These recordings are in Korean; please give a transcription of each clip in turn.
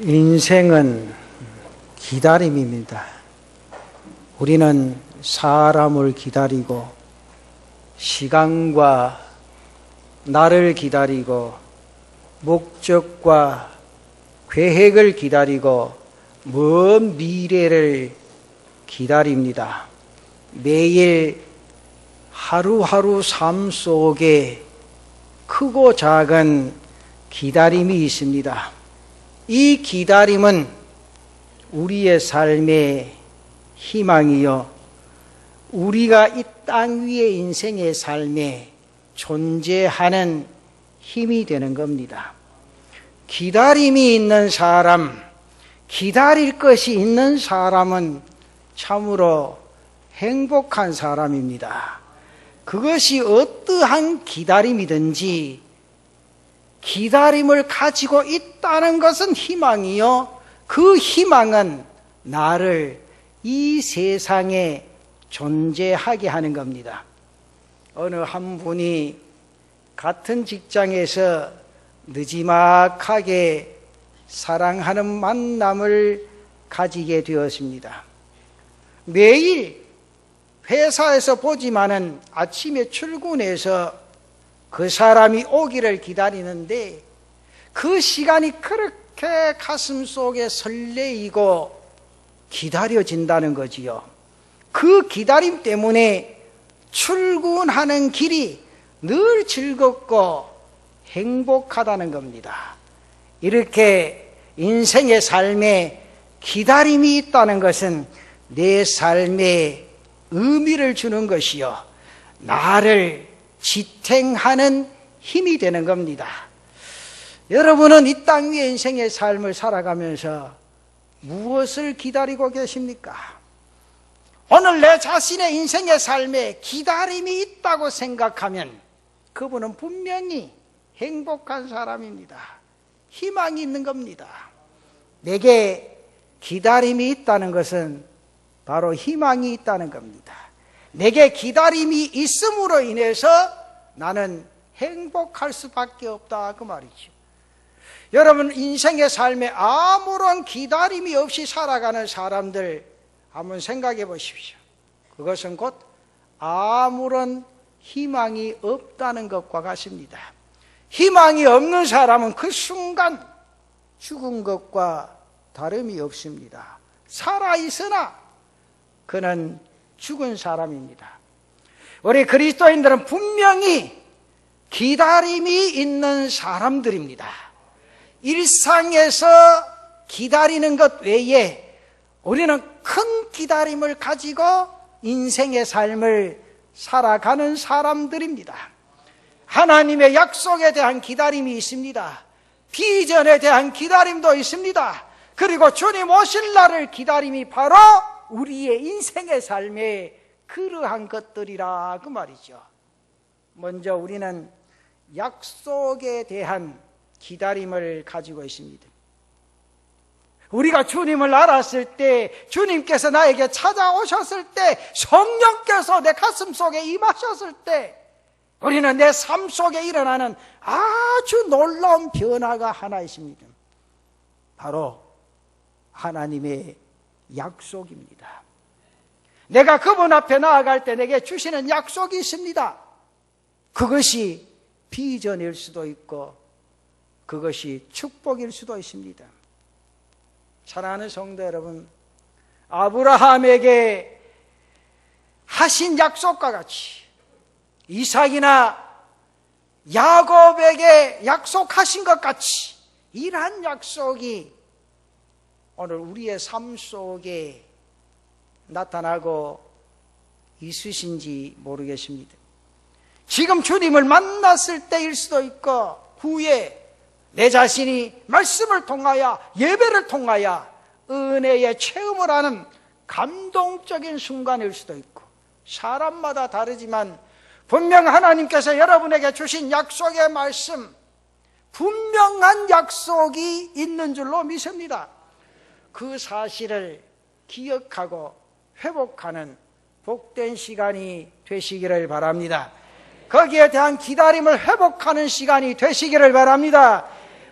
인생은 기다림입니다. 우리는 사람을 기다리고 시간과 나를 기다리고 목적과 계획을 기다리고 먼 미래를 기다립니다. 매일 하루하루 삶 속에 크고 작은 기다림이 있습니다. 이 기다림은 우리의 삶의 희망이요, 우리가 이 땅 위의 인생의 삶에 존재하는 힘이 되는 겁니다. 기다림이 있는 사람, 기다릴 것이 있는 사람은 참으로 행복한 사람입니다. 그것이 어떠한 기다림이든지 기다림을 가지고 있다는 것은 희망이요, 그 희망은 나를 이 세상에 존재하게 하는 겁니다. 어느 한 분이 같은 직장에서 느지막하게 사랑하는 만남을 가지게 되었습니다. 매일 회사에서 보지만은 아침에 출근해서 그 사람이 오기를 기다리는데 그 시간이 그렇게 가슴 속에 설레이고 기다려진다는 거지요. 그 기다림 때문에 출근하는 길이 늘 즐겁고 행복하다는 겁니다. 이렇게 인생의 삶에 기다림이 있다는 것은 내 삶에 의미를 주는 것이요, 나를 지탱하는 힘이 되는 겁니다. 여러분은 이 땅 위의 인생의 삶을 살아가면서 무엇을 기다리고 계십니까? 오늘 내 자신의 인생의 삶에 기다림이 있다고 생각하면 그분은 분명히 행복한 사람입니다. 희망이 있는 겁니다. 내게 기다림이 있다는 것은 바로 희망이 있다는 겁니다. 내게 기다림이 있음으로 인해서 나는 행복할 수밖에 없다, 그 말이죠. 여러분, 인생의 삶에 아무런 기다림이 없이 살아가는 사람들 한번 생각해 보십시오. 그것은 곧 아무런 희망이 없다는 것과 같습니다. 희망이 없는 사람은 그 순간 죽은 것과 다름이 없습니다. 살아있으나 그는 죽은 사람입니다. 우리 그리스도인들은 분명히 기다림이 있는 사람들입니다. 일상에서 기다리는 것 외에 우리는 큰 기다림을 가지고 인생의 삶을 살아가는 사람들입니다. 하나님의 약속에 대한 기다림이 있습니다. 비전에 대한 기다림도 있습니다. 그리고 주님 오실 날을 기다림이 바로 우리의 인생의 삶에 그러한 것들이라, 그 말이죠. 먼저 우리는 약속에 대한 기다림을 가지고 있습니다. 우리가 주님을 알았을 때, 주님께서 나에게 찾아오셨을 때, 성령께서 내 가슴 속에 임하셨을 때, 우리는 내 삶 속에 일어나는 아주 놀라운 변화가 하나 있습니다. 바로 하나님의 약속입니다. 내가 그분 앞에 나아갈 때 내게 주시는 약속이 있습니다. 그것이 비전일 수도 있고 그것이 축복일 수도 있습니다. 사랑하는 성도 여러분, 아브라함에게 하신 약속과 같이 이삭이나 야곱에게 약속하신 것 같이 이러한 약속이 오늘 우리의 삶 속에 나타나고 있으신지 모르겠습니다. 지금 주님을 만났을 때일 수도 있고 후에 내 자신이 말씀을 통하여 예배를 통하여 은혜의 체험을 하는 감동적인 순간일 수도 있고 사람마다 다르지만 분명 하나님께서 여러분에게 주신 약속의 말씀, 분명한 약속이 있는 줄로 믿습니다. 그 사실을 기억하고 회복하는 복된 시간이 되시기를 바랍니다. 거기에 대한 기다림을 회복하는 시간이 되시기를 바랍니다.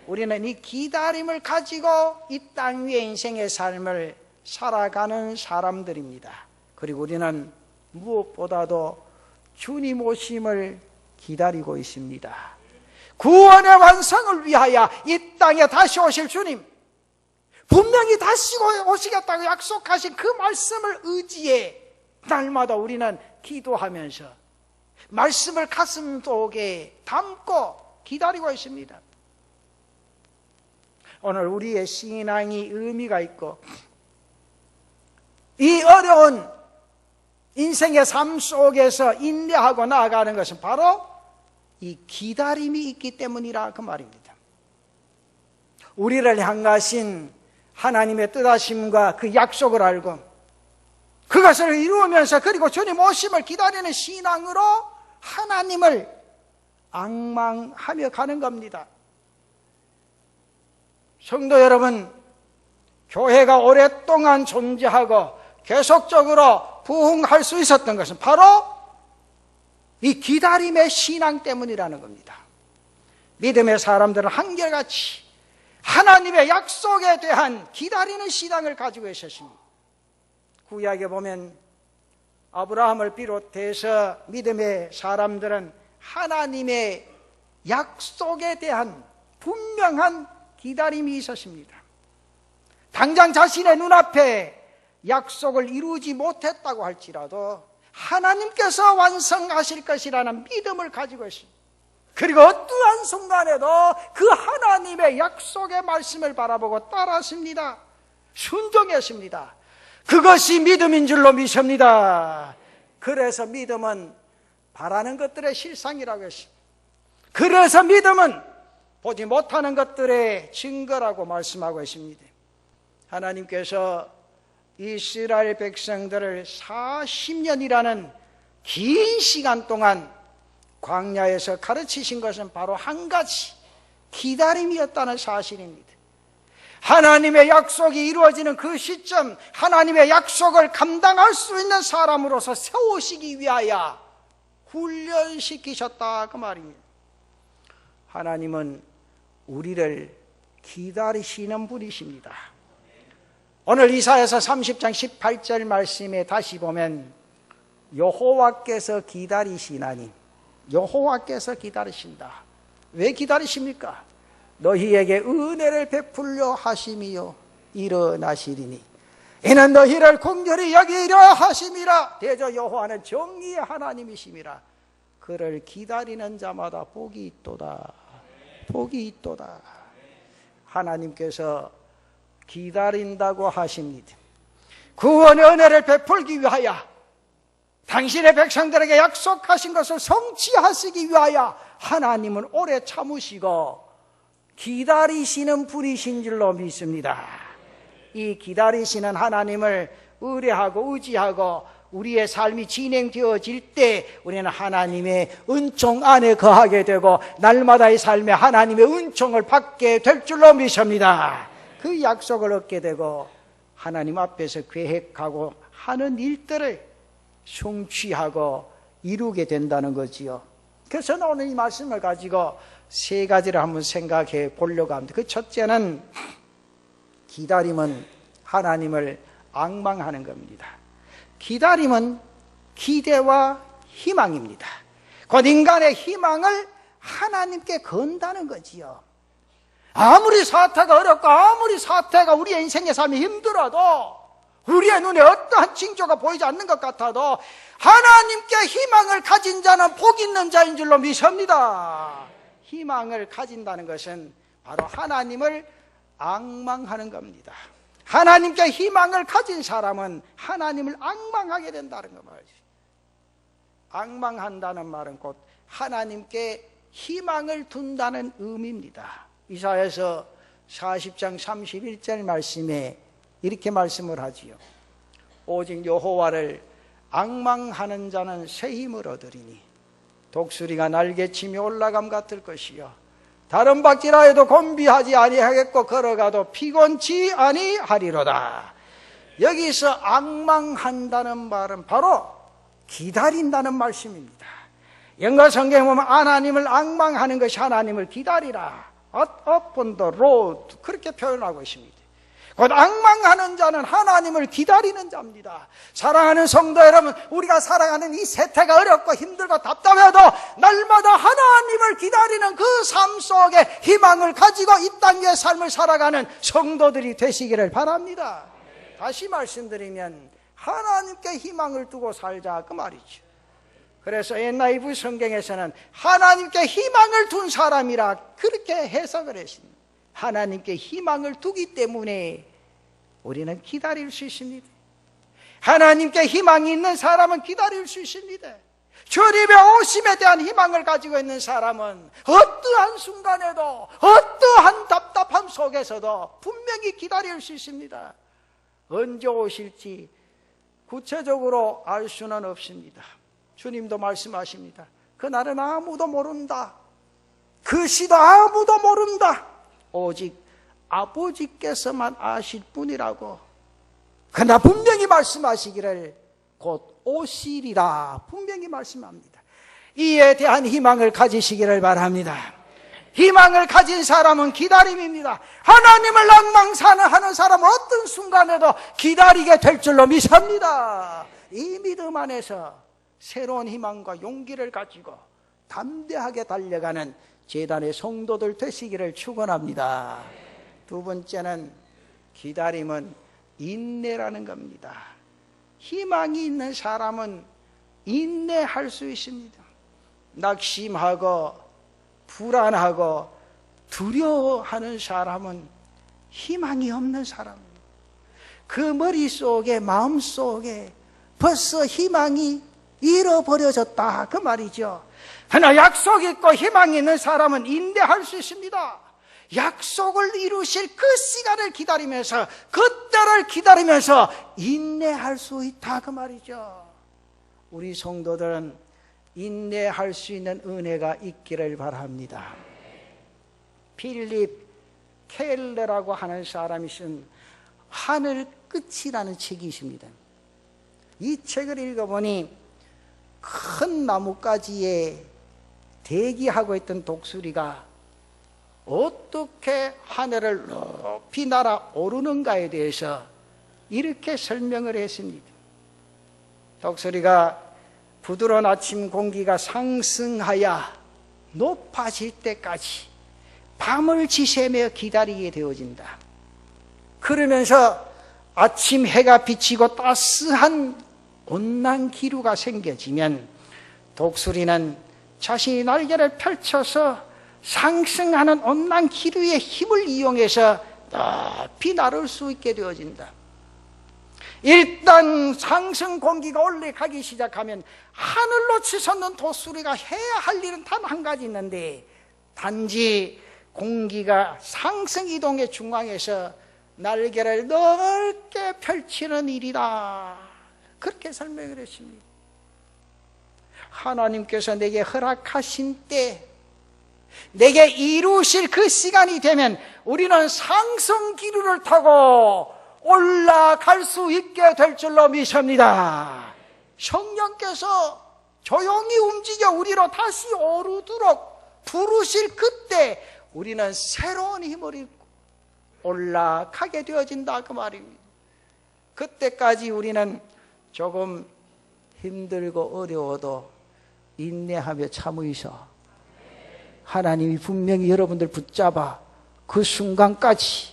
우리는 이 기다림을 가지고 이 땅 위에 인생의 삶을 살아가는 사람들입니다. 그리고 우리는 무엇보다도 주님 오심을 기다리고 있습니다. 구원의 완성을 위하여 이 땅에 다시 오실 주님, 분명히 다시 오시겠다고 약속하신 그 말씀을 의지해 날마다 우리는 기도하면서 말씀을 가슴 속에 담고 기다리고 있습니다. 오늘 우리의 신앙이 의미가 있고 이 어려운 인생의 삶 속에서 인내하고 나아가는 것은 바로 이 기다림이 있기 때문이라 그 말입니다. 우리를 향하신 하나님의 뜻하심과 그 약속을 알고 그것을 이루면서 그리고 주님 오심을 기다리는 신앙으로 하나님을 앙망하며 가는 겁니다. 성도 여러분, 교회가 오랫동안 존재하고 계속적으로 부흥할 수 있었던 것은 바로 이 기다림의 신앙 때문이라는 겁니다. 믿음의 사람들은 한결같이 하나님의 약속에 대한 기다리는 신앙을 가지고 있었습니다. 구약에 보면 아브라함을 비롯해서 믿음의 사람들은 하나님의 약속에 대한 분명한 기다림이 있었습니다. 당장 자신의 눈앞에 약속을 이루지 못했다고 할지라도 하나님께서 완성하실 것이라는 믿음을 가지고 있습니다. 그리고 어떠한 순간에도 그 하나님의 약속의 말씀을 바라보고 따랐습니다. 순종했습니다. 그것이 믿음인 줄로 믿습니다. 그래서 믿음은 바라는 것들의 실상이라고 했습니다. 그래서 믿음은 보지 못하는 것들의 증거라고 말씀하고 있습니다. 하나님께서 이스라엘 백성들을 40년이라는 긴 시간 동안 광야에서 가르치신 것은 바로 한 가지 기다림이었다는 사실입니다. 하나님의 약속이 이루어지는 그 시점, 하나님의 약속을 감당할 수 있는 사람으로서 세우시기 위하여 훈련시키셨다 그 말입니다. 하나님은 우리를 기다리시는 분이십니다. 오늘 이사야서 30장 18절 말씀에 다시 보면 여호와께서 기다리시나니, 여호와께서 기다리신다. 왜 기다리십니까? 너희에게 은혜를 베풀려 하심이요 일어나시리니 이는 너희를 긍휼히 여기려 하심이라. 대저 여호와는 정의의 하나님이심이라. 그를 기다리는 자마다 복이 있도다. 복이 있도다. 하나님께서 기다린다고 하십니다. 구원의 은혜를 베풀기 위하여 당신의 백성들에게 약속하신 것을 성취하시기 위하여 하나님은 오래 참으시고 기다리시는 분이신 줄로 믿습니다. 이 기다리시는 하나님을 의뢰하고 의지하고 우리의 삶이 진행되어질 때 우리는 하나님의 은총 안에 거하게 되고 날마다의 삶에 하나님의 은총을 받게 될 줄로 믿습니다. 그 약속을 얻게 되고 하나님 앞에서 계획하고 하는 일들을 성취하고 이루게 된다는 거지요. 그래서 저는 오늘 이 말씀을 가지고 세 가지를 한번 생각해 보려고 합니다. 그 첫째는 기다림은 하나님을 앙망하는 겁니다. 기다림은 기대와 희망입니다. 곧 인간의 희망을 하나님께 건다는 거지요. 아무리 사태가 어렵고 아무리 사태가 우리의 인생의 삶이 힘들어도 우리의 눈에 어떠한 징조가 보이지 않는 것 같아도 하나님께 희망을 가진 자는 복 있는 자인 줄로 믿습니다. 희망을 가진다는 것은 바로 하나님을 앙망하는 겁니다. 하나님께 희망을 가진 사람은 하나님을 앙망하게 된다는 거 말이죠. 앙망한다는 말은 곧 하나님께 희망을 둔다는 의미입니다. 이사야서 40장 31절 말씀에 이렇게 말씀을 하지요. 오직 여호와를 앙망하는 자는 새 힘을 얻으리니 독수리가 날개치며 올라감 같을 것이요 다른 박질하 해도 곤비하지 아니하겠고 걸어가도 피곤치 아니하리로다. 여기서 앙망한다는 말은 바로 기다린다는 말씀입니다. 영어 성경에 보면 하나님을 앙망하는 것이 하나님을 기다리라. up on the road 그렇게 표현하고 있습니다. 곧 앙망하는 자는 하나님을 기다리는 자입니다. 사랑하는 성도 여러분, 우리가 살아가는 이 세태가 어렵고 힘들고 답답해도 날마다 하나님을 기다리는 그 삶 속에 희망을 가지고 이 땅의 삶을 살아가는 성도들이 되시기를 바랍니다. 다시 말씀드리면 하나님께 희망을 두고 살자 그 말이죠. 그래서 NIV 성경에서는 하나님께 희망을 둔 사람이라 그렇게 해석을 했습니다. 하나님께 희망을 두기 때문에 우리는 기다릴 수 있습니다. 하나님께 희망이 있는 사람은 기다릴 수 있습니다. 주님의 오심에 대한 희망을 가지고 있는 사람은 어떠한 순간에도 어떠한 답답함 속에서도 분명히 기다릴 수 있습니다. 언제 오실지 구체적으로 알 수는 없습니다. 주님도 말씀하십니다. 그날은 아무도 모른다. 그 시도 아무도 모른다. 오직 아버지께서만 아실 뿐이라고. 그러나 분명히 말씀하시기를 곧 오시리라 분명히 말씀합니다. 이에 대한 희망을 가지시기를 바랍니다. 희망을 가진 사람은 기다림입니다. 하나님을 낭망하는 사람은 어떤 순간에도 기다리게 될 줄로 믿습니다. 이 믿음 안에서 새로운 희망과 용기를 가지고 담대하게 달려가는 제단의 성도들 되시기를 축원합니다. 두 번째는 기다림은 인내라는 겁니다. 희망이 있는 사람은 인내할 수 있습니다. 낙심하고 불안하고 두려워하는 사람은 희망이 없는 사람입니다. 그 머릿속에 마음속에 벌써 희망이 잃어버려졌다 그 말이죠. 그러나 약속 있고 희망이 있는 사람은 인내할 수 있습니다. 약속을 이루실 그 시간을 기다리면서 그때를 기다리면서 인내할 수 있다 그 말이죠. 우리 성도들은 인내할 수 있는 은혜가 있기를 바랍니다. 필립 켈러라고 하는 사람이 쓴 하늘 끝이라는 책이 있습니다. 이 책을 읽어보니 큰 나뭇가지에 대기하고 있던 독수리가 어떻게 하늘을 높이 날아오르는가에 대해서 이렇게 설명을 했습니다. 독수리가 부드러운 아침 공기가 상승하여 높아질 때까지 밤을 지새며 기다리게 되어진다. 그러면서 아침 해가 비치고 따스한 온난 기류가 생겨지면 독수리는 자신이 날개를 펼쳐서 상승하는 온난 기류의 힘을 이용해서 높이 날을 수 있게 되어진다. 일단 상승 공기가 올라가기 시작하면 하늘로 치솟는 독수리가 해야 할 일은 단 한 가지 있는데 단지 공기가 상승 이동의 중앙에서 날개를 넓게 펼치는 일이다. 그렇게 설명을 했습니다. 하나님께서 내게 허락하신 때 내게 이루실 그 시간이 되면 우리는 상승 기류를 타고 올라갈 수 있게 될 줄로 믿습니다. 성령께서 조용히 움직여 우리로 다시 오르도록 부르실 그때 우리는 새로운 힘을 입고 올라가게 되어진다 그 말입니다. 그때까지 우리는 조금 힘들고 어려워도 인내하며 참으셔 하나님이 분명히 여러분들 붙잡아 그 순간까지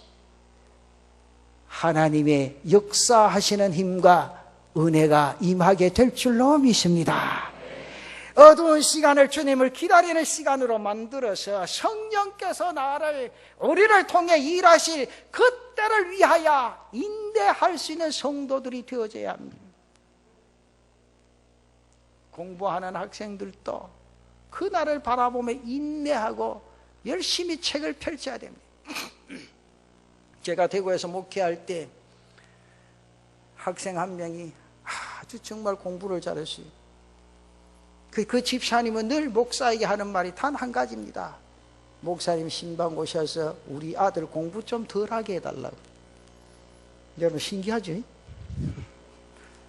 하나님의 역사하시는 힘과 은혜가 임하게 될 줄로 믿습니다. 어두운 시간을 주님을 기다리는 시간으로 만들어서 성령께서 우리를 통해 일하실 그때를 위하여 인내할 수 있는 성도들이 되어져야 합니다. 공부하는 학생들도 그날을 바라보며 인내하고 열심히 책을 펼쳐야 됩니다. 제가 대구에서 목회할 때 학생 한 명이 아주 정말 공부를 잘했어요. 그 집사님은 늘 목사에게 하는 말이 단 한 가지입니다. 목사님 신방 오셔서 우리 아들 공부 좀 덜하게 해달라고. 여러분 신기하죠?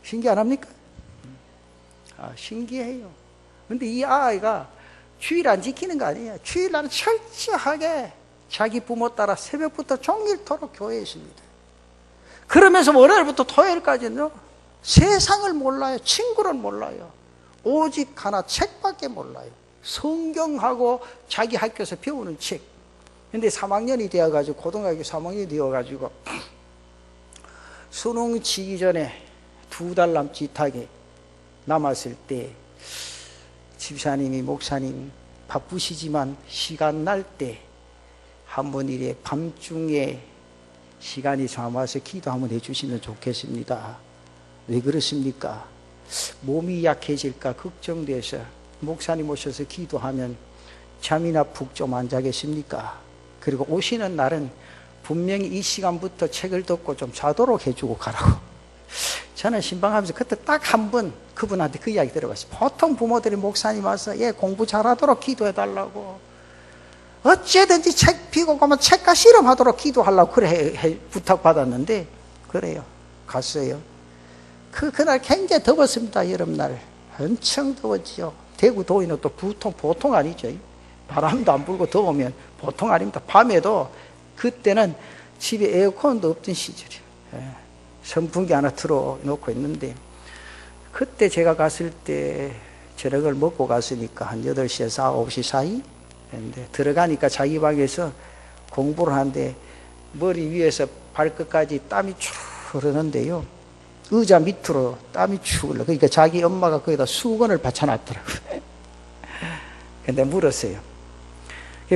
신기 안 합니까? 신기해요. 근데 이 아이가 주일 안 지키는 거 아니에요. 주일날은 철저하게 자기 부모 따라 새벽부터 종일토록 교회에 있습니다. 그러면서 월요일부터 토요일까지는요, 세상을 몰라요. 친구를 몰라요. 오직 하나 책밖에 몰라요. 성경하고 자기 학교에서 배우는 책. 근데 3학년이 되어가지고, 고등학교 3학년이 되어가지고, 수능 치기 전에 2달 남짓하게 남았을 때, 집사님이, 목사님, 바쁘시지만 시간 날 때, 한번 이래 밤중에 시간이 삼아서 기도 한번 해주시면 좋겠습니다. 왜 그렇습니까? 몸이 약해질까 걱정돼서 목사님 오셔서 기도하면 잠이나 푹 좀 안 자겠습니까? 그리고 오시는 날은 분명히 이 시간부터 책을 덮고 좀 자도록 해주고 가라고. 저는 신방하면서 그때 딱 한 번 그분한테 그 이야기 들어봤어요. 보통 부모들이 목사님 와서 공부 잘하도록 기도해달라고, 어째든지 책 피고 가면 책과 실험하도록 기도하려고 그래 부탁받았는데, 그래요. 갔어요. 그날 굉장히 더웠습니다. 여름날 엄청 더웠지요. 대구 더위는 또 보통 아니죠. 바람도 안 불고 더우면 보통 아닙니다. 밤에도 그때는 집에 에어컨도 없던 시절이에요. 선풍기 하나 틀어놓고 있는데, 그때 제가 갔을 때 저녁을 먹고 갔으니까 한 8시에서 9시 사이. 근데 들어가니까 자기 방에서 공부를 하는데 머리 위에서 발끝까지 땀이 쭉 흐르는데요, 의자 밑으로 땀이 쭉 흘러. 그러니까 자기 엄마가 거기다 수건을 받쳐놨더라고요. 근데 물었어요.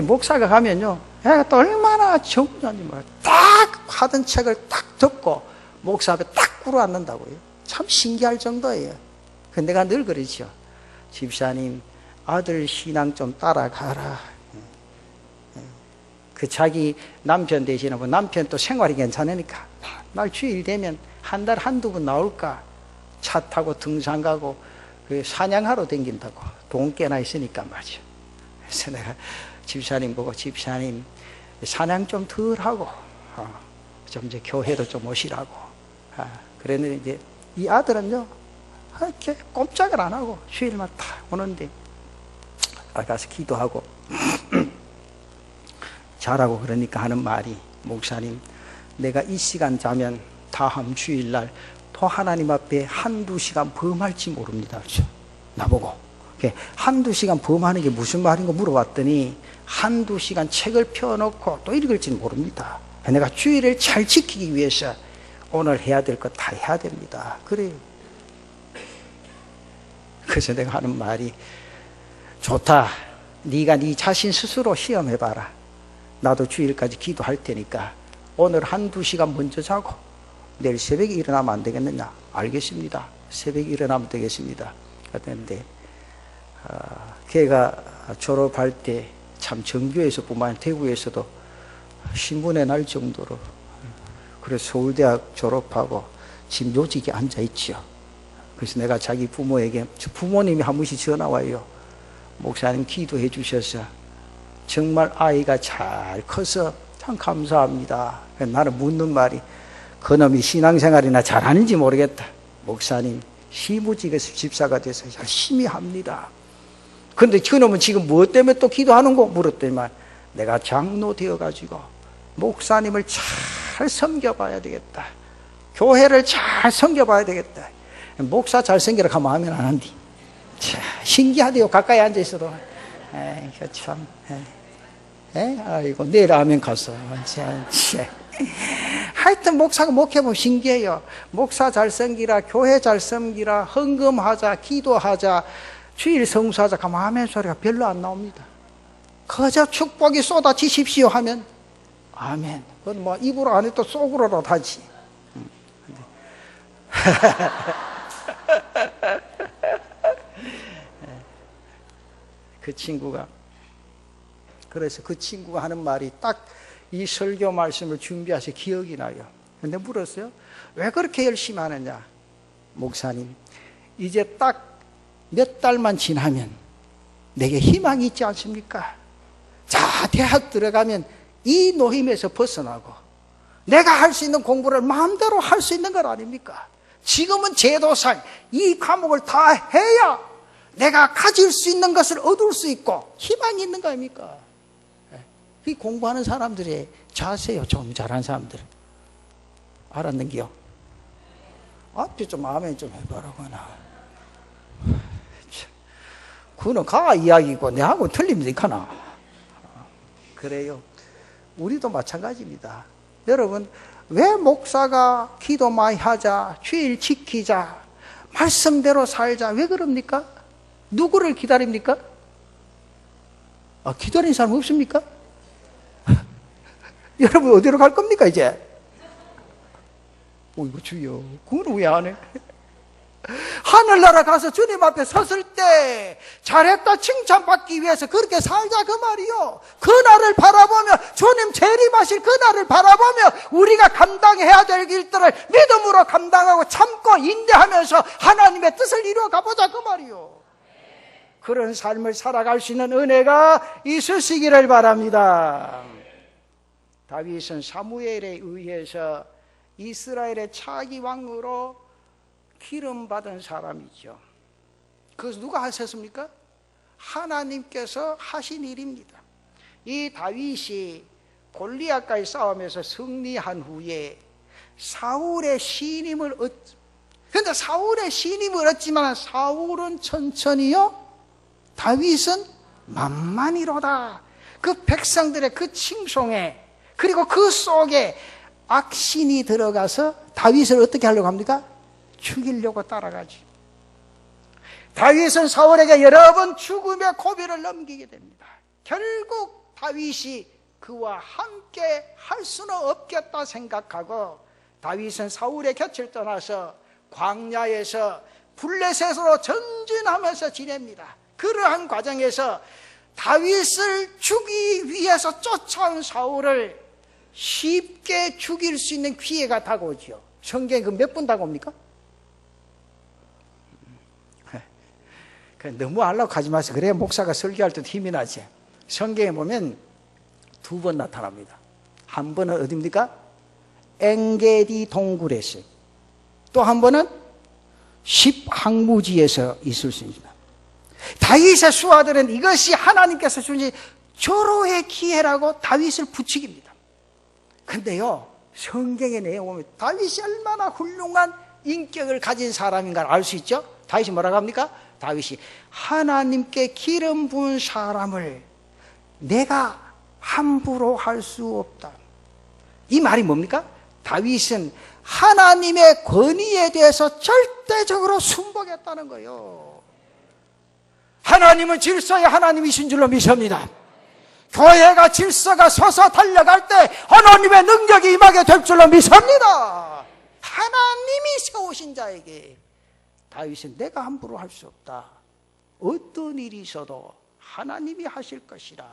목사가 가면요, 애가 또 얼마나 정신없는지 몰라요. 딱 하던 책을 딱 덮고 목사 앞에 딱 꿇어앉는다고요. 참 신기할 정도예요. 근데 내가 늘 그러죠. 집사님, 아들 신앙 좀 따라가라. 그 자기 남편 대신하고, 남편 또 생활이 괜찮으니까 날 주일 되면 한 달 한두 번 나올까, 차 타고 등산 가고 그 사냥하러 다닌다고 돈 꽤나 있으니까 말이죠. 그래서 내가 집사님 보고, 집사님 사냥 좀 덜 하고 좀 이제 교회도 좀 오시라고. 그랬는데 이제 이 아들은요, 이렇게 꼼짝을 안 하고 주일만 딱 오는데, 가서 기도하고 자라고 그러니까 하는 말이, 목사님, 내가 이 시간 자면 다음 주일날 또 하나님 앞에 1-2시간 범할지 모릅니다. 나보고 한두 시간 범하는 게 무슨 말인가 물어봤더니, 1-2시간 책을 펴놓고 또 읽을지는 모릅니다. 내가 주일을 잘 지키기 위해서 오늘 해야 될 것 다 해야 됩니다. 그래요. 그래서 내가 하는 말이, 좋다. 네가 네 자신 스스로 시험해봐라. 나도 주일까지 기도할 테니까 오늘 1-2시간 먼저 자고 내일 새벽에 일어나면 안 되겠느냐? 알겠습니다. 새벽에 일어나면 되겠습니다. 그랬는데 걔가 졸업할 때 참 정교에서뿐만 아니라 대구에서도 신문에 날 정도로, 그래서 서울대학 졸업하고 지금 요직에 앉아있지요. 그래서 내가 자기 부모에게, 부모님이 한 번씩 전화 와요. 목사님 기도해 주셔서 정말 아이가 잘 커서 참 감사합니다. 나는 묻는 말이, 그놈이 신앙생활이나 잘하는지 모르겠다. 목사님 시무직에서 집사가 돼서 열심히 합니다. 근데 그놈은 지금 무엇 때문에 또 기도하는 거 물었더니만, 내가 장로 되어가지고 목사님을 잘 섬겨봐야 되겠다. 교회를 잘 섬겨봐야 되겠다. 목사 잘 섬기라 하면 하면 안 한디. 신기하대요. 가까이 앉아있어도. 에이, 참. 아이고, 내일 하면 가서. 하여튼 목사가 목회보면 신기해요. 목사 잘 섬기라, 교회 잘 섬기라, 헌금하자, 기도하자, 주일 성수하자 가면 아멘 소리가 별로 안 나옵니다. 거저 축복이 쏟아지십시오 하면 아멘. 그건 뭐 입으로 안 해도 속으로라도 하지. 그 친구가, 그래서 그 친구가 하는 말이 딱 이 설교 말씀을 준비해서 기억이 나요. 근데 물었어요. 왜 그렇게 열심히 하느냐? 목사님, 이제 딱 몇 달만 지나면 내게 희망이 있지 않습니까? 자, 대학 들어가면 이 노임에서 벗어나고 내가 할 수 있는 공부를 마음대로 할 수 있는 것 아닙니까? 지금은 제도상 이 과목을 다 해야 내가 가질 수 있는 것을 얻을 수 있고 희망이 있는 거 아닙니까? 이 공부하는 사람들의 자세요. 좀 잘하는 사람들. 알았는기요? 앞에 좀 아멘 좀 해봐라거나. 그는 가 이야기고 내하고 틀림니까나. 그래요. 우리도 마찬가지입니다. 여러분, 왜 목사가 기도 많이 하자, 주일 지키자, 말씀대로 살자, 왜 그럽니까? 누구를 기다립니까? 기다리는 사람 없습니까? 여러분 어디로 갈 겁니까 이제? 이거 주여, 그건 왜 안 해? 하늘나라 가서 주님 앞에 섰을 때 잘했다 칭찬받기 위해서 그렇게 살자 그 말이요. 그날을 바라보며, 주님 재림하실 그날을 바라보며 우리가 감당해야 될 일들을 믿음으로 감당하고 참고 인내하면서 하나님의 뜻을 이루어 가보자 그 말이요. 그런 삶을 살아갈 수 있는 은혜가 있으시기를 바랍니다. 다윗은 사무엘에 의해서 이스라엘의 차기 왕으로 기름 받은 사람이죠. 그것을 누가 하셨습니까? 하나님께서 하신 일입니다. 이 다윗이 골리앗과의 싸움에서 승리한 후에 사울의 신임을 그런데 사울의 신임을 얻지만 사울은 천천히요, 다윗은 만만히로다. 그 백성들의 그 칭송에, 그리고 그 속에 악신이 들어가서 다윗을 어떻게 하려고 합니까? 죽이려고 따라가지. 다윗은 사울에게 여러 번 죽음의 고비를 넘기게 됩니다. 결국 다윗이 그와 함께 할 수는 없겠다 생각하고 다윗은 사울의 곁을 떠나서 광야에서 블레셋으로 전진하면서 지냅니다. 그러한 과정에서 다윗을 죽이기 위해서 쫓아온 사울을 쉽게 죽일 수 있는 기회가 다가오죠. 성경에 그 몇 번 다가옵니까? 너무 하려고 하지 마세요. 그래야 목사가 설교할 때도 힘이 나지. 성경에 보면 2번 나타납니다. 한 번은 어디입니까? 엔게디 동굴에서, 또 한 번은 십항무지에서 있을 수 있습니다. 다윗의 수하들은 이것이 하나님께서 주신 절호의 기회라고 다윗을 부추깁니다. 근데요, 성경의 내용 보면 다윗이 얼마나 훌륭한 인격을 가진 사람인가를 알 수 있죠. 다윗이 뭐라고 합니까? 다윗이 하나님께 기름 부은 사람을 내가 함부로 할 수 없다. 이 말이 뭡니까? 다윗은 하나님의 권위에 대해서 절대적으로 순복했다는 거예요. 하나님은 질서의 하나님이신 줄로 믿습니다. 교회가 질서가 서서 달려갈 때 하나님의 능력이 임하게 될 줄로 믿습니다. 하나님이 세우신 자에게 다윗은 내가 함부로 할 수 없다. 어떤 일이 있어도 하나님이 하실 것이라.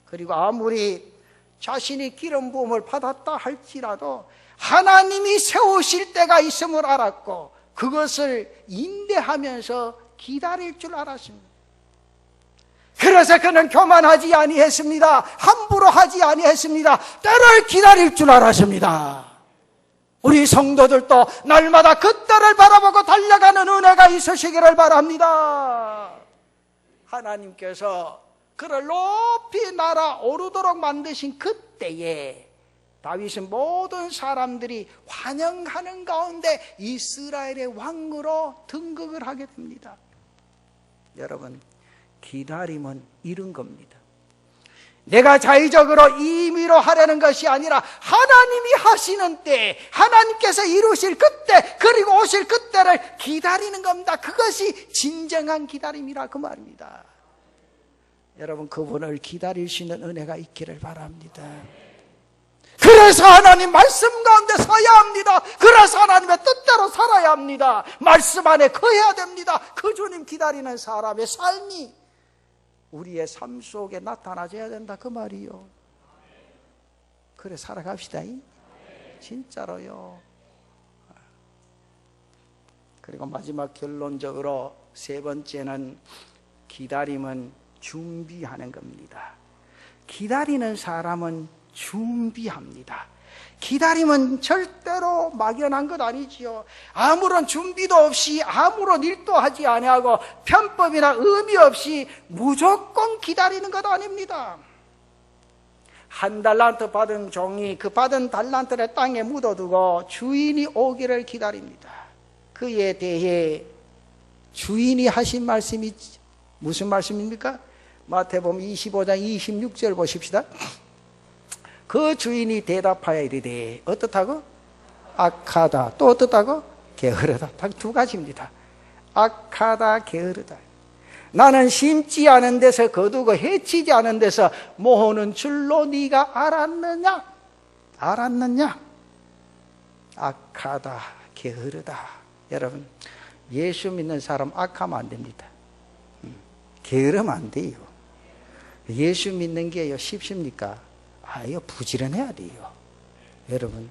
그리고 아무리 자신이 기름 부음을 받았다 할지라도 하나님이 세우실 때가 있음을 알았고 그것을 인내하면서 기다릴 줄 알았습니다. 그래서 그는 교만하지 아니했습니다. 함부로 하지 아니했습니다. 때를 기다릴 줄 알았습니다. 우리 성도들도 날마다 그 때를 바라보고 달려가는 은혜가 있으시기를 바랍니다. 하나님께서 그를 높이 날아 오르도록 만드신 그때에 다윗은 모든 사람들이 환영하는 가운데 이스라엘의 왕으로 등극을 하게 됩니다. 여러분, 기다림은 이런 겁니다. 내가 자의적으로 임의로 하려는 것이 아니라 하나님이 하시는 때, 하나님께서 이루실 그때, 그리고 오실 그때를 기다리는 겁니다. 그것이 진정한 기다림이라 그 말입니다. 여러분, 그분을 기다릴 수 있는 은혜가 있기를 바랍니다. 그래서 하나님 말씀 가운데 서야 합니다. 그래서 하나님의 뜻대로 살아야 합니다. 말씀 안에 거해야 됩니다. 그 주님 기다리는 사람의 삶이 우리의 삶 속에 나타나줘야 된다 그 말이요. 그래 살아갑시다. 진짜로요. 그리고 마지막 결론적으로 세 번째는 기다림은 준비하는 겁니다. 기다리는 사람은 준비합니다. 기다림은 절대로 막연한 것 아니지요. 아무런 준비도 없이 아무런 일도 하지 아니하고 편법이나 의미 없이 무조건 기다리는 것 아닙니다. 한 달란트 받은 종이 그 받은 달란트를 땅에 묻어두고 주인이 오기를 기다립니다. 그에 대해 주인이 하신 말씀이 무슨 말씀입니까? 마태복음 25장 26절 보십시다. 그 주인이 대답하여 이르되 어떻다고? 악하다. 또 어떻다고? 게으르다. 딱 두 가지입니다. 악하다, 게으르다. 나는 심지 않은 데서 거두고 해치지 않은 데서 모으는 줄로 네가 알았느냐? 알았느냐? 악하다, 게으르다. 여러분, 예수 믿는 사람 악하면 안 됩니다. 게으르면 안 돼요. 예수 믿는 게요 쉽습니까? 이거 부지런해야 돼요. 여러분,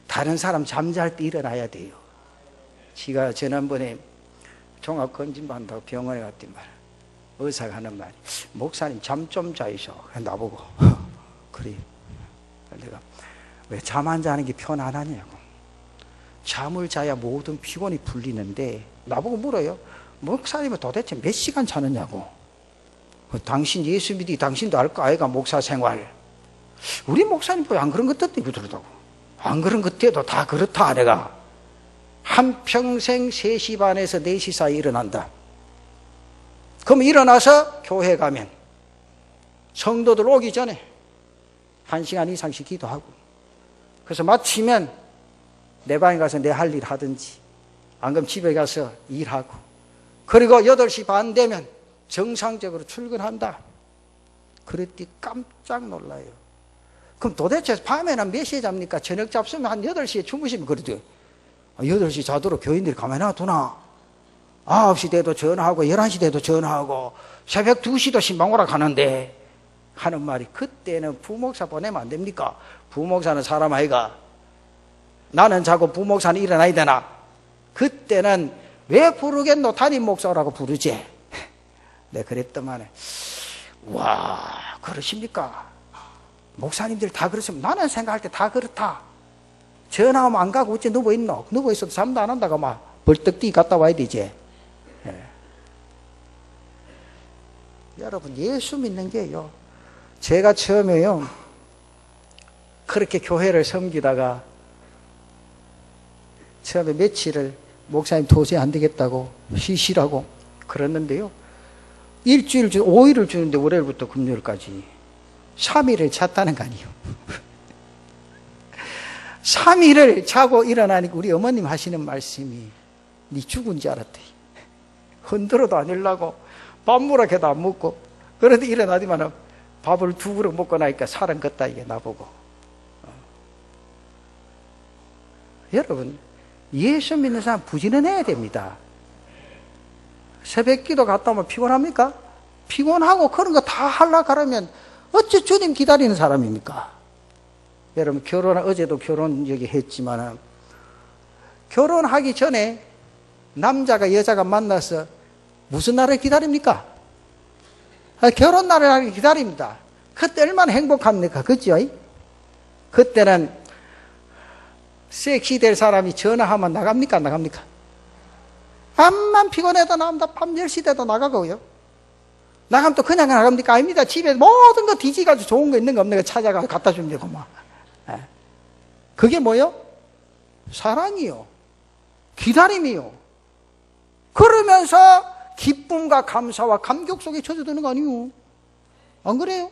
다른 사람 잠잘 때 일어나야 돼요. 제가 지난번에 종합검진받는다고 병원에 갔더니 의사가 하는 말이, 목사님 잠 좀 자이소. 나보고 그래. 내가 왜 잠 안 자는 게 편안하냐고. 잠을 자야 모든 피곤이 풀리는데, 나보고 물어요. 목사님은 도대체 몇 시간 자느냐고. 당신 예수 믿기 당신도 알 거 아이가 목사 생활. 우리 목사님 안 그런 것 같다 이거 그러다고. 안 그런 것 같아도 다 그렇다 내가. 한평생 3시 반에서 4시 사이 일어난다. 그럼 일어나서 교회 가면 성도들 오기 전에 1시간 이상씩 기도하고, 그래서 마치면 내 방에 가서 내 할 일 하든지, 안 그러면 집에 가서 일하고, 그리고 8시 반 되면 정상적으로 출근한다. 그랬더니 깜짝 놀라요. 그럼 도대체 밤에는 몇 시에 잡니까? 저녁 잡수면 한 8시에 주무시면 그래도 8시 자도록 교인들이 가만히 놔두나? 9시 돼도 전화하고 11시 돼도 전화하고 새벽 2시도 신방 오라 가는데 하는 말이, 그때는 부목사 보내면 안 됩니까? 부목사는 사람 아이가. 나는 자고 부목사는 일어나야 되나? 그때는 왜 부르겠노? 담임 목사라고 부르지. 내가 그랬더만, 와, 그러십니까? 목사님들 다 그러시면 나는 생각할 때 다 그렇다. 전화하면 안 가고 어째 누워있노? 누워있어도 잠도 안 한다고 막 벌떡 뛰 갔다 와야 되지. 예. 여러분, 예수 믿는 게요, 제가 처음에요 그렇게 교회를 섬기다가 처음에 며칠을 목사님 도저히 안 되겠다고 쉬시라고 그랬는데요, 일주일 5일을 주는데 월요일부터 금요일까지 3일을 잤다는 거 아니에요. 3일을 자고 일어나니까 우리 어머님 하시는 말씀이, 네 죽은 줄 알았대. 흔들어도 안 일라고 밥무락해도 안 먹고, 그래도 일어나더만 밥을 2그릇 먹고 나니까 살은 걷다 이게 나보고. 여러분, 예수 믿는 사람 부지런해야 됩니다. 새벽기도 갔다 오면 피곤합니까? 피곤하고 그런 거 다 하려고 하면 어째 주님 기다리는 사람입니까? 여러분, 어제도 결혼 얘기했지만, 결혼하기 전에 남자가 여자가 만나서 무슨 날을 기다립니까? 결혼 날을 기다립니다. 그때 얼마나 행복합니까? 그죠? 그때는 섹시 될 사람이 전화하면 나갑니까? 안 나갑니까? 암만 피곤해도 나갑니다. 밤 10시 돼도 나가고요. 나가면 또 그냥 나갑니까? 아닙니다. 집에 모든 거 뒤지가지고 좋은 거 있는 거 없는 거 찾아가서 갖다 주면 되고 막. 그게 뭐요? 사랑이요. 기다림이요. 그러면서 기쁨과 감사와 감격 속에 젖어드는 거 아니에요? 안 그래요?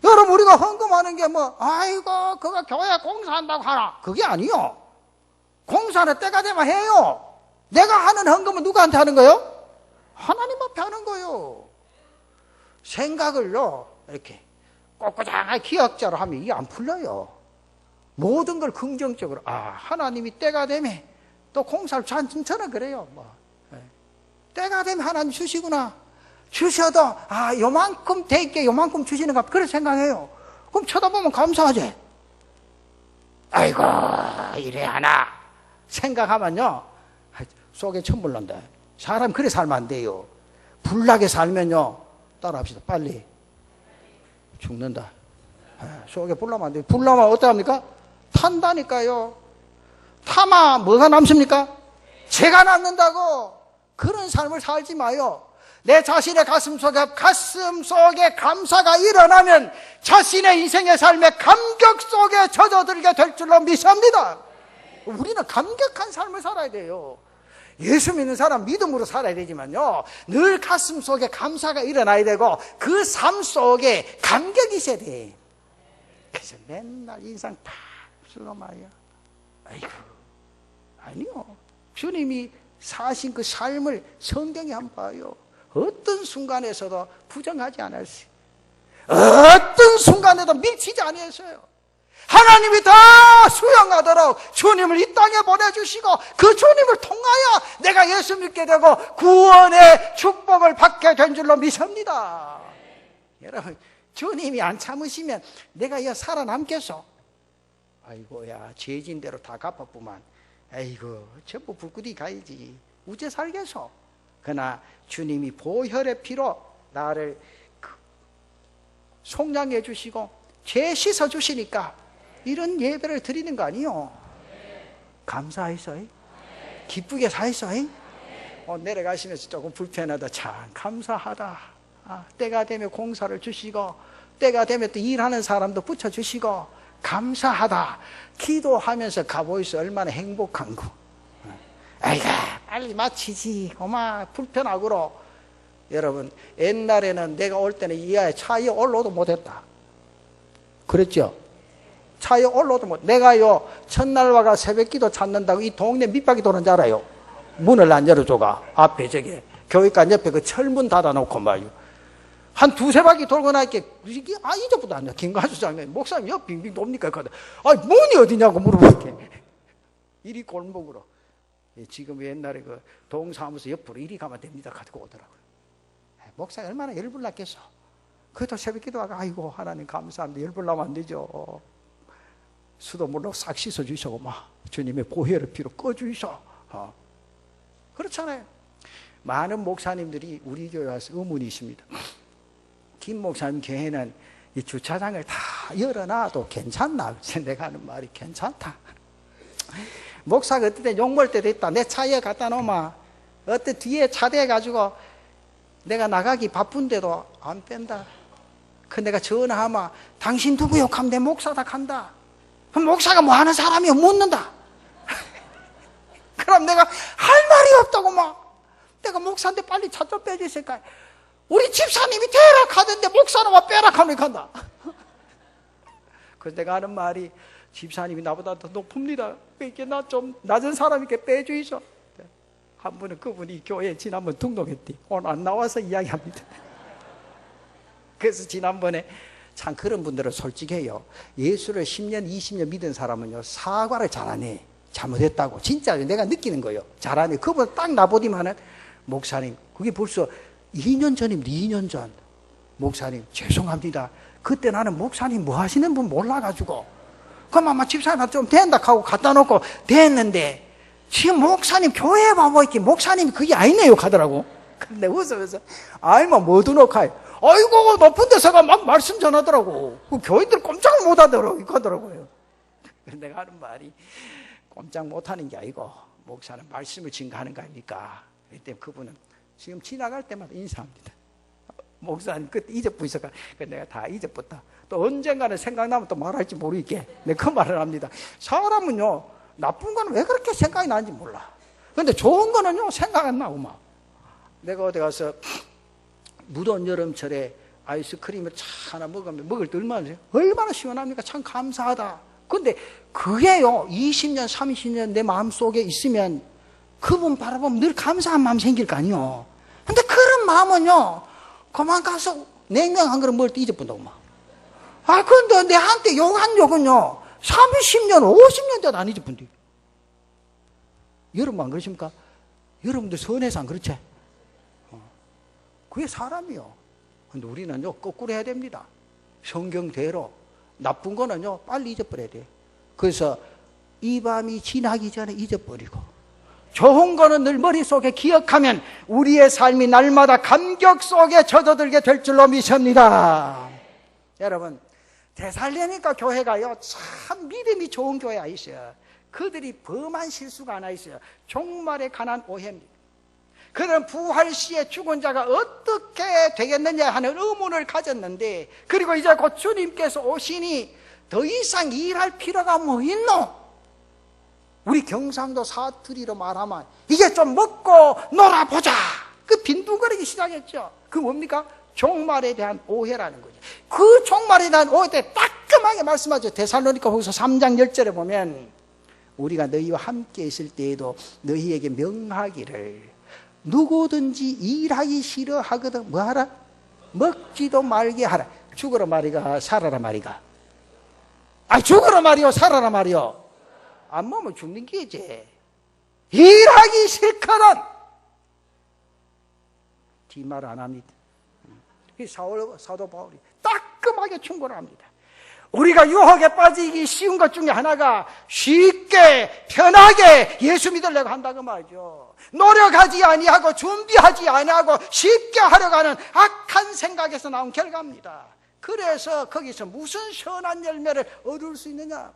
여러분, 우리가 헌금하는 게 아이고 그거 교회 공사한다고 하나, 그게 아니요. 공사는 때가 되면 해요. 내가 하는 헌금은 누구한테 하는 거예요? 하나님 앞에 하는 거예요. 생각을요 이렇게 꼿꼿하게 기억자로 하면 이게 안 풀려요. 모든 걸 긍정적으로, 하나님이 때가 되면 또 공사를 저는 그래요. 때가 되면 하나님 주시구나. 주셔도 요만큼 될게 요만큼 주시는가, 그렇게 생각해요. 그럼 쳐다보면 감사하지. 아이고 이래 하나 생각하면요 속에 천불 난다. 사람 그래 살면 안 돼요. 불나게 살면요, 따라합시다. 빨리 죽는다. 속에 불나면 안 돼요. 불나면 어떡합니까? 탄다니까요. 타마 뭐가 남습니까? 죄가 남는다고. 그런 삶을 살지 마요. 내 자신의 가슴 속에 감사가 일어나면 자신의 인생의 삶에 감격 속에 젖어들게 될 줄로 믿습니다. 우리는 감격한 삶을 살아야 돼요. 예수 믿는 사람 믿음으로 살아야 되지만요, 늘 가슴 속에 감사가 일어나야 되고 그 삶 속에 감격이 있어야 돼. 그래서 맨날 인상 다 쓰고 말이야. 아이고, 아니요. 주님이 사신 그 삶을 성경에 한번 봐요. 어떤 순간에서도 부정하지 않았어요. 어떤 순간에도 미치지 않았어요. 하나님이 다 수용하도록 주님을 이 땅에 보내주시고 그 주님을 통하여 내가 예수 믿게 되고 구원의 축복을 받게 된 줄로 믿습니다. 여러분, 주님이 안 참으시면 내가 이 살아남겠어? 아이고야, 죄진 대로 다 갚았구만. 아이고, 전부 불구디 가야지. 우째 살겠어? 그러나 주님이 보혈의 피로 나를 속량해 주시고 죄 씻어 주시니까 이런 예배를 드리는 거 아니요? 감사했어요? 기쁘게 사했어요? 내려가시면서 조금 불편하다. 참 감사하다. 때가 되면 공사를 주시고 때가 되면 또 일하는 사람도 붙여주시고 감사하다. 기도하면서 가보이소. 얼마나 행복한 거. 아이고, 빨리 마치지. 고마 불편하고로. 여러분, 옛날에는 내가 올 때는 이하에 차에 올라오도 못했다. 그랬죠? 차에 올라오도 못. 내가요, 첫날와가 새벽기도 찾는다고 이 동네 밑바퀴 도는 줄 알아요? 문을 안 열어줘가. 앞에 저기 교회관 옆에 그 철문 닫아놓고 말이요. 한 두세 바퀴 돌고 나니까 이게 이제부터 안 돼. 김가수장님, 목사님 옆 빙빙 돕니까? 문이 어디냐고 물어보게. 이리 골목으로. 지금 옛날에 그 동사무소 옆으로 이리 가면 됩니다. 가지고 오더라고요. 목사가 얼마나 열불 났겠어. 그래도 새벽 기도하고 아이고 하나님 감사합니다. 열불 나면 안 되죠. 수도 물로 싹 씻어주시고 막 주님의 보혈의 피로 꺼주셔. 그렇잖아요. 많은 목사님들이 우리 교회 와서 의문이 있습니다. 김 목사님 교회는 이 주차장을 다 열어놔도 괜찮나? 내가 하는 말이 괜찮다. 목사가 어떨 때 욕먹을 때도 있다. 내 차에 갖다 놓으면 어때 뒤에 차대가지고 내가 나가기 바쁜데도 안 뺀다. 그 내가 전화하면 당신 누구 욕하면 내 목사다 간다. 그럼 목사가 뭐 하는 사람이요? 묻는다. 그럼 내가 할 말이 없다고 막. 내가 목사인데 빨리 차 좀 빼주실까? 우리 집사님이 대라 가던데 목사는 와 빼라 하면 간다. 그래서 내가 하는 말이 집사님이 나보다 더 높습니다. 이렇게 나 좀 낮은 사람이니까 빼주이소. 한 분은 그분이 교회에 지난번 등록했대. 오늘 안 나와서 이야기합니다. 그래서 지난번에 참 그런 분들은 솔직해요. 예수를 10년, 20년 믿은 사람은요, 사과를 잘 안 해. 잘못했다고. 진짜 내가 느끼는 거예요. 잘 안 해. 그분 딱 나보디만은 목사님, 그게 벌써 2년 전입니다. 2년 전. 목사님, 죄송합니다. 그때 나는 목사님 뭐 하시는 분 몰라가지고. 그럼 아마 집사님한테 좀 된다 하고 갖다 놓고 됐는데, 지금 목사님 교회에 와보 있기 목사님이 그게 아니네요 하더라고. 근데 웃으면서 아이만 뭐도 놓고 아이고 높은 데서가 막 말씀 전하더라고. 그 교인들 꼼짝 못 하더라고요. 내가 하는 말이 꼼짝 못 하는 게 아니고 목사는 말씀을 증거하는 거 아닙니까? 그때 그분은 지금 지나갈 때마다 인사합니다. 목사님 그때 잊어버리니까 내가 다 잊어버렸다. 또 언젠가는 생각나면 또 말할지 모르겠게 내가 그 말을 합니다. 사람은요 나쁜 거는 왜 그렇게 생각이 나는지 몰라. 근데 좋은 거는요 생각 안 나고 막. 내가 어디 가서 무더운 여름철에 아이스크림을 차 하나 먹을 때 얼마나 시원합니까? 참 감사하다. 근데 그게요 20년 30년 내 마음속에 있으면 그분 바라보면 늘 감사한 마음 생길 거 아니요. 근데 그런 마음은요 그만 가서 냉면 한 그릇 먹을 때 잊어본다고 막. 근데 내 한테 욕한 욕은요 30년 50년 전도 안 잊어본대. 여러분 안 그러십니까? 여러분들 선해서 안 그렇지? 그게 사람이요. 근데 우리는요 거꾸로 해야 됩니다. 성경대로 나쁜 거는요 빨리 잊어버려야 돼. 그래서 이 밤이 지나기 전에 잊어버리고 좋은 거는 늘 머릿속에 기억하면 우리의 삶이 날마다 감격 속에 젖어들게 될 줄로 믿습니다. 여러분 데살로니가 교회가요 참 믿음이 좋은 교회가 있어요. 그들이 범한 실수가 하나 있어요. 종말에 관한 오해입니다. 그런 부활 시에 죽은 자가 어떻게 되겠느냐 하는 의문을 가졌는데, 그리고 이제 곧 주님께서 오시니 더 이상 일할 필요가 뭐 있노? 우리 경상도 사투리로 말하면 이제 좀 먹고 놀아보자, 그 빈둥거리기 시작했죠. 그 뭡니까? 종말에 대한 오해라는 거죠. 그 종말에 대한 오해 때 따끔하게 말씀하죠. 데살로니가 후서 3장 10절에 보면, 우리가 너희와 함께 있을 때에도 너희에게 명하기를, 누구든지 일하기 싫어하거든 뭐하라? 먹지도 말게 하라. 죽으라 말이가 살아라 말이가? 죽으라 말이요 살아라 말이요? 안 먹으면 죽는 게지. 일하기 싫거든 뒷말 안 합니다. 사도 바울이 따끔하게 충고를 합니다. 우리가 유혹에 빠지기 쉬운 것 중에 하나가 쉽게 편하게 예수 믿으려고 한다고 말이죠. 노력하지 아니하고 준비하지 아니하고 쉽게 하려고 하는 악한 생각에서 나온 결과입니다. 그래서 거기서 무슨 선한 열매를 얻을 수 있느냐?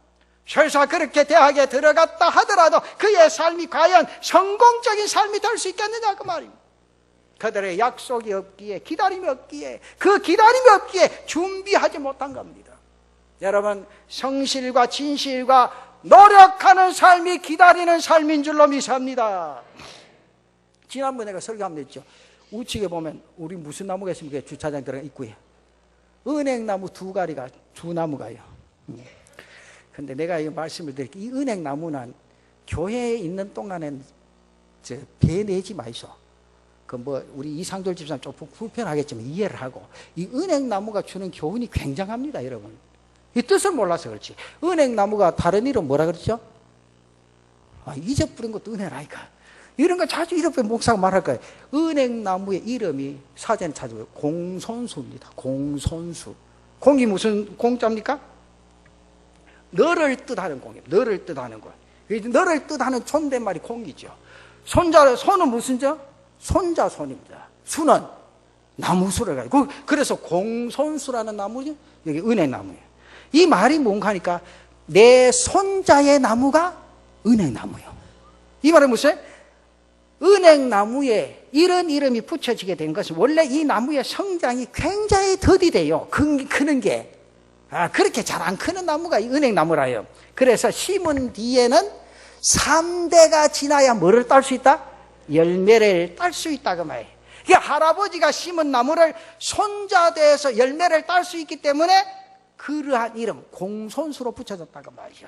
설사 그렇게 대학에 들어갔다 하더라도 그의 삶이 과연 성공적인 삶이 될 수 있겠느냐 그 말입니다. 그들의 약속이 없기에, 기다림이 없기에, 그 기다림이 없기에 준비하지 못한 겁니다. 여러분, 성실과 진실과 노력하는 삶이 기다리는 삶인 줄로 믿습니다. 지난번에 내가 설교하면 됐죠. 우측에 보면 우리 무슨 나무가 있습니까? 주차장 들어가 입구에 은행나무 두 가리가, 두 나무가요. 근데 내가 이 말씀을 드릴게요. 이 은행나무는 교회에 있는 동안엔 배 내지 마이소. 우리 이상돌 집사님 조금 불편하겠지만 이해를 하고, 이 은행나무가 주는 교훈이 굉장합니다, 여러분. 이 뜻을 몰라서 그렇지. 은행나무가 다른 이름 뭐라 그랬죠? 잊어버린 것도 은혜라니까. 이런 거 자주 잃어버린 목사가 말할 거예요. 은행나무의 이름이 사전에 찾아보면 공손수입니다. 공손수. 공이 무슨 공자입니까? 너를 뜻하는 공이에요. 너를 뜻하는 거. 너를 뜻하는 존댓말이 공이죠. 손은 무슨 자? 손자손입니다. 수는 나무수를 가지고, 그래서 공손수라는 나무죠. 여기 은행나무예요. 이 말이 뭔가 하니까 내 손자의 나무가 은행나무예요. 이 말은 무슨? 은행나무에 이런 이름이 붙여지게 된 것은 원래 이 나무의 성장이 굉장히 더디돼요. 크는 게. 그렇게 잘 안 크는 나무가 이 은행나무라요. 그래서 심은 뒤에는 3대가 지나야 뭐를 딸 수 있다? 열매를 딸 수 있다고 말이에요. 할아버지가 심은 나무를 손자대에서 열매를 딸 수 있기 때문에 그러한 이름 공손수로 붙여졌다고 말이죠.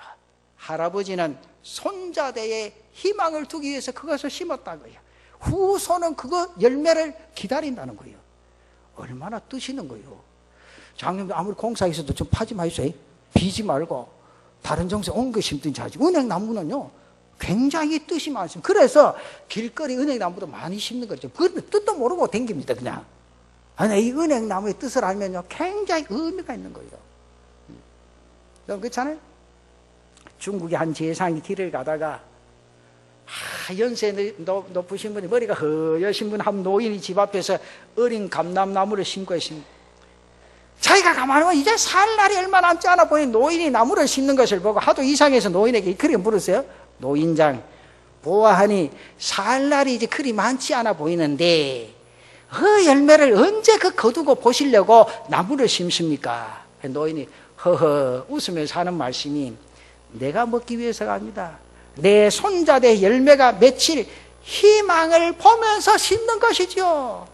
할아버지는 손자대에 희망을 두기 위해서 그것을 심었다고요. 후손은 그거 열매를 기다린다는 거예요. 얼마나 뜻있는 거예요. 장님도 아무리 공사에서도 좀 파지 마세요. 비지 말고 다른 정세 온 거 심든지 하지. 은행나무는요 굉장히 뜻이 많습니다. 그래서 길거리 은행나무도 많이 심는 거죠. 그 뜻도 모르고 댕깁니다 그냥. 이 은행나무의 뜻을 알면요 굉장히 의미가 있는 거예요. 여러분 그렇잖아요? 중국의 한 재상이 길을 가다가 연세 높으신 분이, 머리가 허여신 분 한 노인이 집 앞에서 어린 감람나무를 심고 있습니다. 자기가 가만히 보면 이제 살 날이 얼마 남지 않아 보니 노인이 나무를 심는 것을 보고 하도 이상해서 노인에게 그렇게 물었어요. 노인장, 보아하니 살 날이 이제 그리 많지 않아 보이는데 열매를 언제 거두고 보시려고 나무를 심습니까? 노인이 허허 웃으면서 하는 말씀이, 내가 먹기 위해서가 아니다. 내 손자대 열매가 맺힐 희망을 보면서 심는 것이죠.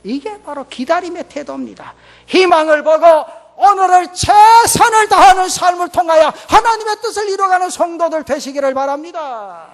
이게 바로 기다림의 태도입니다. 희망을 보고 오늘을 최선을 다하는 삶을 통하여 하나님의 뜻을 이루어가는 성도들 되시기를 바랍니다.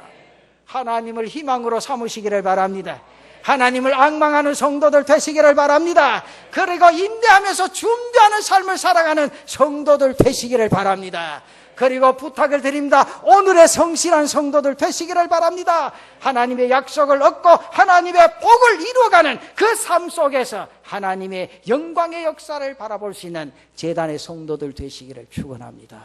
하나님을 희망으로 삼으시기를 바랍니다. 하나님을 앙망하는 성도들 되시기를 바랍니다. 그리고 인내하면서 준비하는 삶을 살아가는 성도들 되시기를 바랍니다. 그리고 부탁을 드립니다. 오늘의 성실한 성도들 되시기를 바랍니다. 하나님의 약속을 얻고 하나님의 복을 이루어가는 그 삶 속에서 하나님의 영광의 역사를 바라볼 수 있는 제단의 성도들 되시기를 축원합니다.